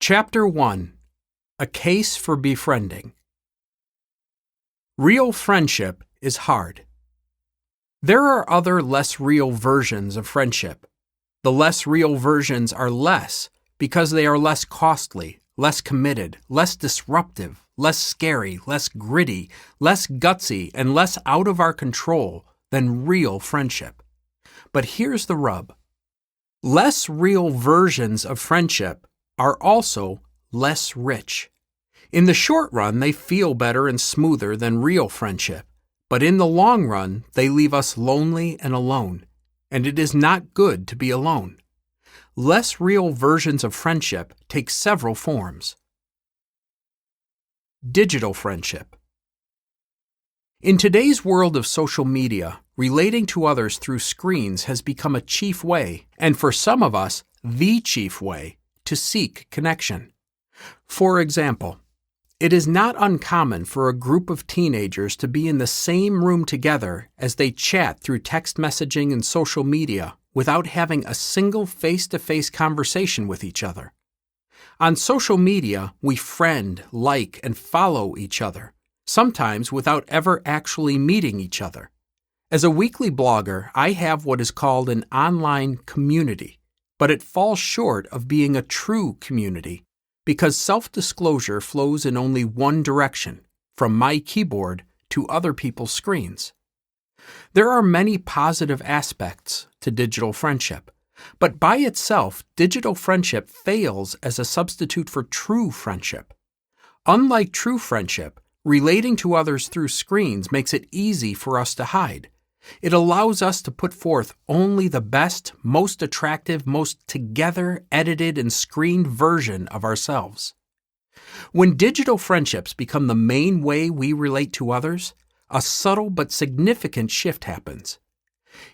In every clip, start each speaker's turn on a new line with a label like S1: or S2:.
S1: Chapter 1: A Case for Befriending. Real friendship is hard. There are other less real versions of friendship. The less real versions are less because they are less costly, less committed, less disruptive, less scary, less gritty, less gutsy, and less out of our control than real friendship. But here's the rub. Less real versions of friendship are also less rich. In the short run, they feel better and smoother than real friendship, but in the long run, they leave us lonely and alone, and it is not good to be alone. Less real versions of friendship take several forms. Digital friendship. In today's world of social media, relating to others through screens has become a chief way, and for some of us, the chief way, to seek connection. For example, it is not uncommon for a group of teenagers to be in the same room together as they chat through text messaging and social media without having a single face-to-face conversation with each other. On social media, we friend, like, and follow each other, sometimes without ever actually meeting each other. As a weekly blogger, I have what is called an online community, but it falls short of being a true community because self-disclosure flows in only one direction, from my keyboard to other people's screens. There are many positive aspects to digital friendship, but by itself, digital friendship fails as a substitute for true friendship. Unlike true friendship, relating to others through screens makes it easy for us to hide. It allows us to put forth only the best, most attractive, most together, edited, and screened version of ourselves. When digital friendships become the main way we relate to others, a subtle but significant shift happens.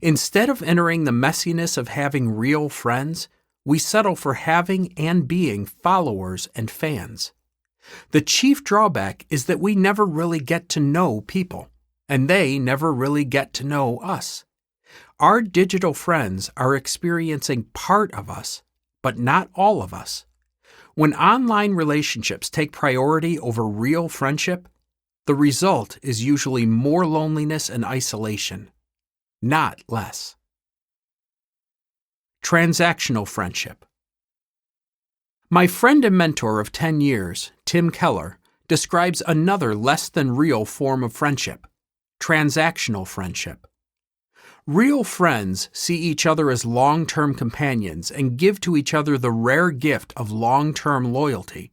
S1: Instead of entering the messiness of having real friends, we settle for having and being followers and fans. The chief drawback is that we never really get to know people, and they never really get to know us. Our digital friends are experiencing part of us, but not all of us. When online relationships take priority over real friendship, the result is usually more loneliness and isolation, not less. Transactional friendship. My friend and mentor of 10 years, Tim Keller, describes another less than real form of friendship: transactional friendship. Real friends see each other as long-term companions and give to each other the rare gift of long-term loyalty.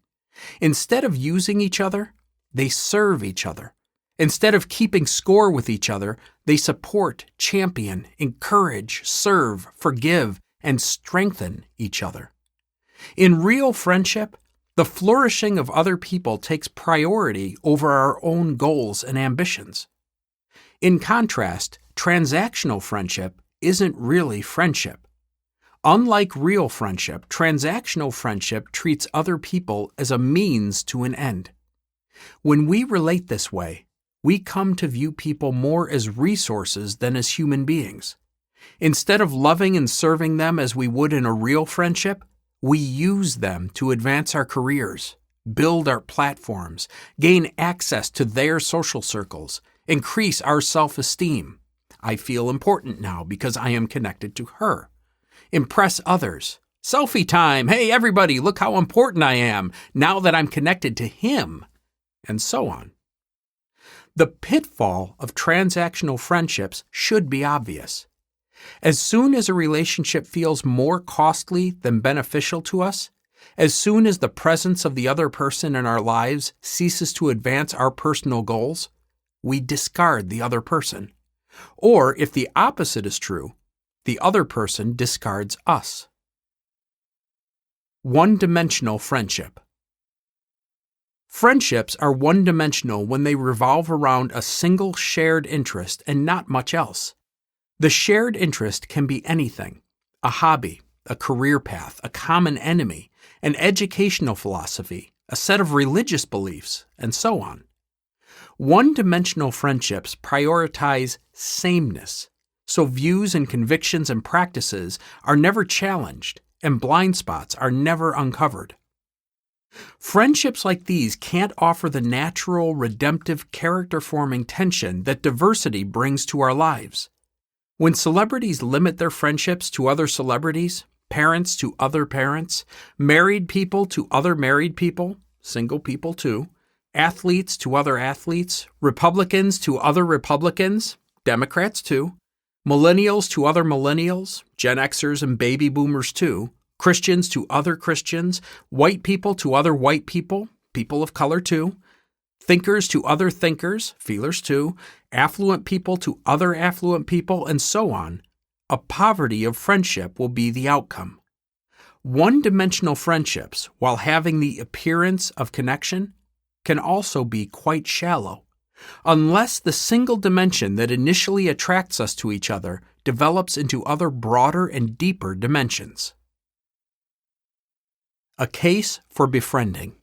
S1: Instead of using each other, they serve each other. Instead of keeping score with each other, they support, champion, encourage, serve, forgive, and strengthen each other. In real friendship, the flourishing of other people takes priority over our own goals and ambitions. In contrast, transactional friendship isn't really friendship. Unlike real friendship, transactional friendship treats other people as a means to an end. When we relate this way, we come to view people more as resources than as human beings. Instead of loving and serving them as we would in a real friendship, we use them to advance our careers, build our platforms, gain access to their social circles, increase our self-esteem. I feel important now because I am connected to her. Impress others. Selfie time. Hey, everybody, look how important I am now that I'm connected to him. And so on. The pitfall of transactional friendships should be obvious. As soon as a relationship feels more costly than beneficial to us, as soon as the presence of the other person in our lives ceases to advance our personal goals, we discard the other person. Or, if the opposite is true, the other person discards us. One-dimensional friendship. Friendships are one-dimensional when they revolve around a single shared interest and not much else. The shared interest can be anything: a hobby, a career path, a common enemy, an educational philosophy, a set of religious beliefs, and so on. One-dimensional friendships prioritize sameness, so views and convictions and practices are never challenged and blind spots are never uncovered. Friendships like these can't offer the natural, redemptive, character-forming tension that diversity brings to our lives. When celebrities limit their friendships to other celebrities, parents to other parents, married people to other married people, single people too, athletes to other athletes, Republicans to other Republicans, Democrats too, millennials to other millennials, Gen Xers and baby boomers too, Christians to other Christians, white people to other white people, people of color too, thinkers to other thinkers, feelers too, affluent people to other affluent people, and so on, a poverty of friendship will be the outcome. One-dimensional friendships, while having the appearance of connection, can also be quite shallow, unless the single dimension that initially attracts us to each other develops into other broader and deeper dimensions. A case for befriending.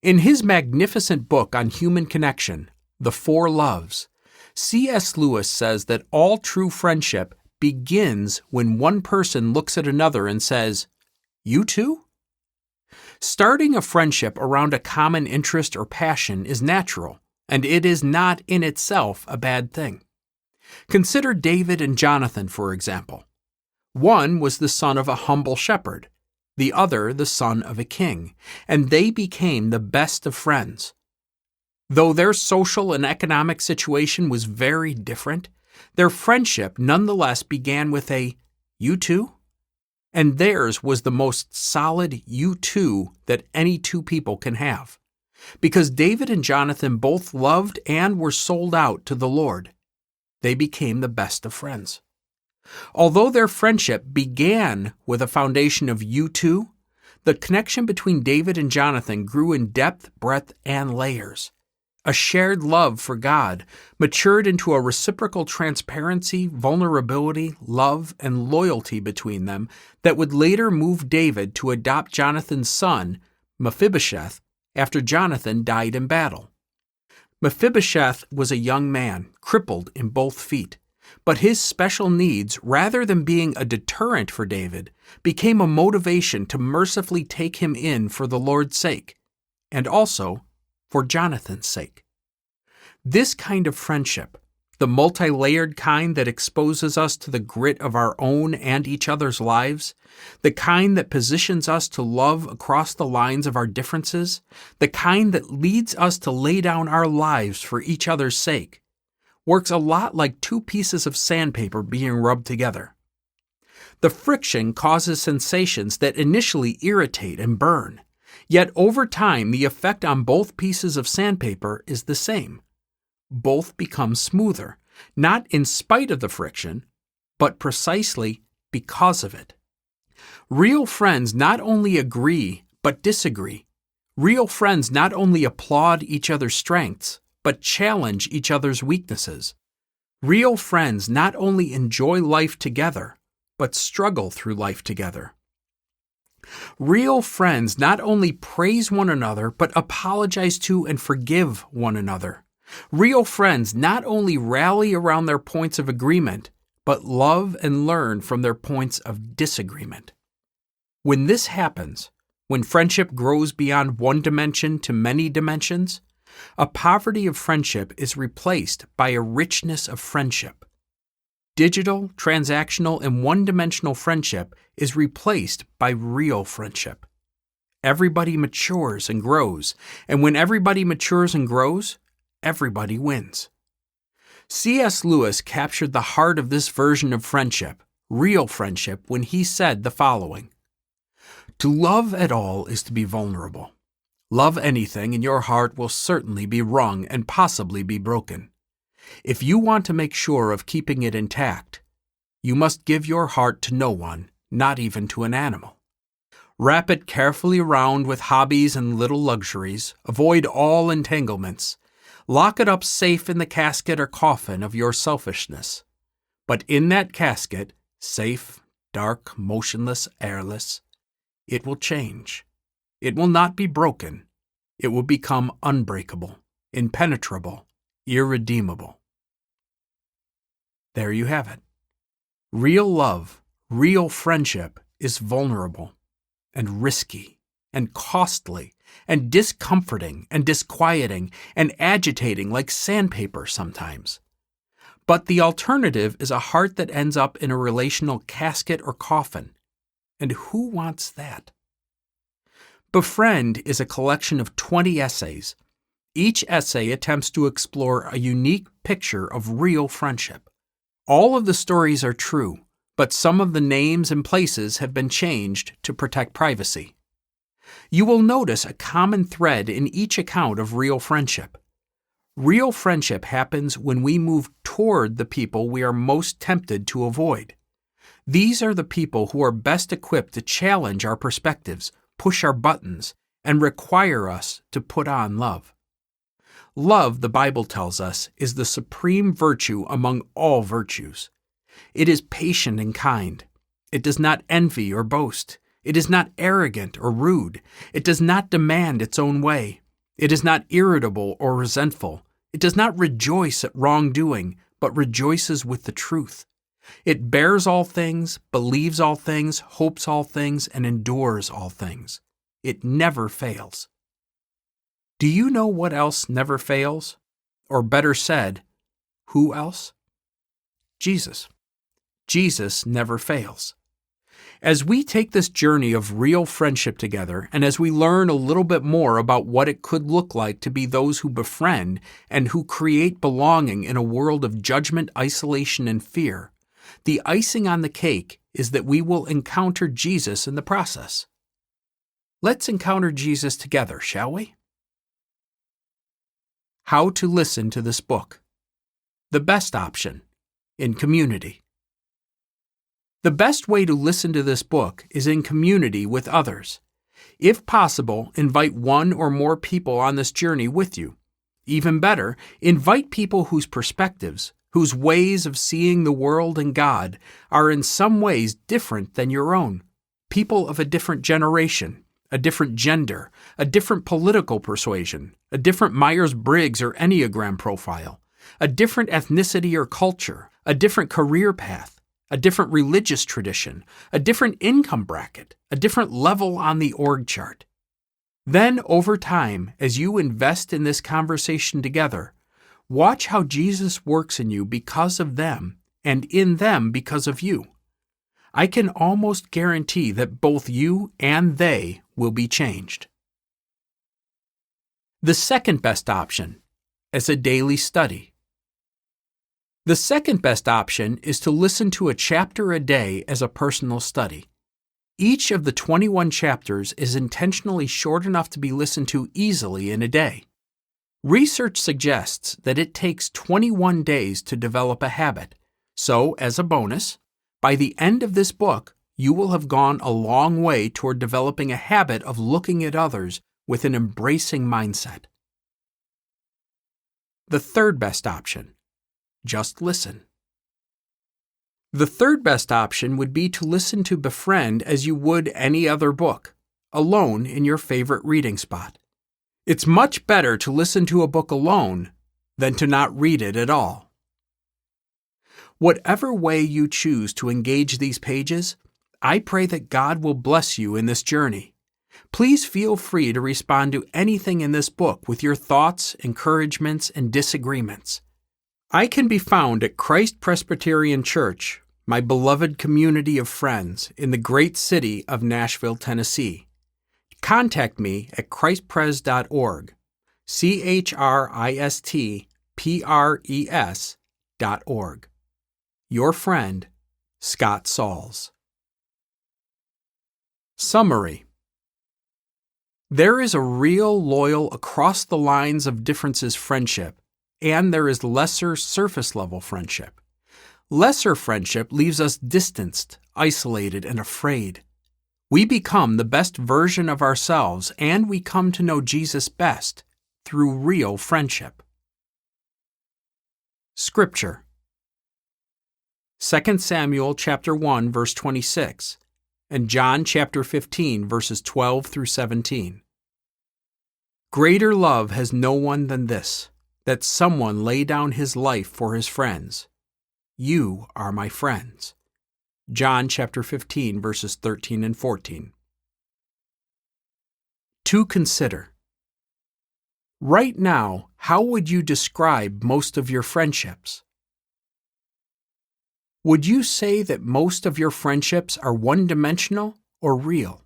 S1: In his magnificent book on human connection, The Four Loves, C.S. Lewis says that all true friendship begins when one person looks at another and says, "You too?" Starting a friendship around a common interest or passion is natural, and it is not in itself a bad thing. Consider David and Jonathan, for example. One was the son of a humble shepherd, the other the son of a king, and they became the best of friends. Though their social and economic situation was very different, their friendship nonetheless began with a "you too?" And theirs was the most solid "you too" that any two people can have, because David and Jonathan both loved and were sold out to the Lord. They became the best of friends. Although their friendship began with a foundation of "you too," the connection between David and Jonathan grew in depth, breadth, and layers. A shared love for God matured into a reciprocal transparency, vulnerability, love, and loyalty between them that would later move David to adopt Jonathan's son, Mephibosheth, after Jonathan died in battle. Mephibosheth was a young man, crippled in both feet, but his special needs, rather than being a deterrent for David, became a motivation to mercifully take him in for the Lord's sake, and also for Jonathan's sake. This kind of friendship, the multi-layered kind that exposes us to the grit of our own and each other's lives, the kind that positions us to love across the lines of our differences, the kind that leads us to lay down our lives for each other's sake, works a lot like two pieces of sandpaper being rubbed together. The friction causes sensations that initially irritate and burn, yet over time the effect on both pieces of sandpaper is the same. Both become smoother, not in spite of the friction, but precisely because of it. Real friends not only agree, but disagree. Real friends not only applaud each other's strengths, but challenge each other's weaknesses. Real friends not only enjoy life together, but struggle through life together. Real friends not only praise one another, but apologize to and forgive one another. Real friends not only rally around their points of agreement, but love and learn from their points of disagreement. When this happens, when friendship grows beyond one dimension to many dimensions, a poverty of friendship is replaced by a richness of friendship. Digital, transactional, and one-dimensional friendship is replaced by real friendship. Everybody matures and grows, and when everybody matures and grows, everybody wins. C.S. Lewis captured the heart of this version of friendship, real friendship, when he said the following: "To love at all is to be vulnerable. Love anything, and your heart will certainly be wrung and possibly be broken. If you want to make sure of keeping it intact, you must give your heart to no one, not even to an animal. Wrap it carefully around with hobbies and little luxuries. Avoid all entanglements. Lock it up safe in the casket or coffin of your selfishness. But in that casket, safe, dark, motionless, airless, it will change. It will not be broken. It will become unbreakable, impenetrable, irredeemable." There you have it. Real love, real friendship is vulnerable and risky and costly and discomforting and disquieting and agitating like sandpaper sometimes. But the alternative is a heart that ends up in a relational casket or coffin. And who wants that? Befriend is a collection of 20 essays. Each essay attempts to explore a unique picture of real friendship. All of the stories are true, but some of the names and places have been changed to protect privacy. You will notice a common thread in each account of real friendship. Real friendship happens when we move toward the people we are most tempted to avoid. These are the people who are best equipped to challenge our perspectives, push our buttons, and require us to put on love. Love, the Bible tells us, is the supreme virtue among all virtues. It is patient and kind. It does not envy or boast. It is not arrogant or rude. It does not demand its own way. It is not irritable or resentful. It does not rejoice at wrongdoing, but rejoices with the truth. It bears all things, believes all things, hopes all things, and endures all things. It never fails. Do you know what else never fails? Or better said, who else? Jesus. Jesus never fails. As we take this journey of real friendship together, and as we learn a little bit more about what it could look like to be those who befriend and who create belonging in a world of judgment, isolation, and fear, the icing on the cake is that we will encounter Jesus in the process. Let's encounter Jesus together, shall we? How to listen to this book. The best option, in community. The best way to listen to this book is in community with others. If possible, invite one or more people on this journey with you. Even better, invite people whose perspectives, whose ways of seeing the world and God are in some ways different than your own. People of a different generation, a different gender, a different political persuasion, a different Myers-Briggs or Enneagram profile, a different ethnicity or culture, a different career path, a different religious tradition, a different income bracket, a different level on the org chart. Then, over time, as you invest in this conversation together, watch how Jesus works in you because of them and in them because of you. I can almost guarantee that both you and they will be changed. The second best option, as a daily study. The second best option is to listen to a chapter a day as a personal study. Each of the 21 chapters is intentionally short enough to be listened to easily in a day. Research suggests that it takes 21 days to develop a habit, so as a bonus, by the end of this book, you will have gone a long way toward developing a habit of looking at others with an embracing mindset. The third best option. Just listen. The third best option would be to listen to Befriend as you would any other book, alone in your favorite reading spot. It's much better to listen to a book alone than to not read it at all. Whatever way you choose to engage these pages, I pray that God will bless you in this journey. Please feel free to respond to anything in this book with your thoughts, encouragements, and disagreements. I can be found at Christ Presbyterian Church, my beloved community of friends in the great city of Nashville, Tennessee. Contact me at christpres.org, ChristPres.org. Your friend, Scott Sauls. Summary. There is a real, loyal, across the lines of differences friendship, and there is lesser surface-level friendship. Lesser friendship leaves us distanced, isolated, and afraid. We become the best version of ourselves, and we come to know Jesus best through real friendship. Scripture. 2 Samuel chapter 1, verse 26, and John chapter 15, verses 12 through 17. Greater love has no one than this, that someone lay down his life for his friends. You are my friends. John chapter 15, verses 13 and 14. To consider. Right now, how would you describe most of your friendships? Would you say that most of your friendships are one-dimensional or real?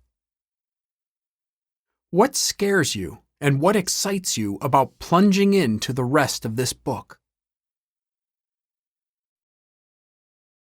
S1: What scares you and what excites you about plunging into the rest of this book?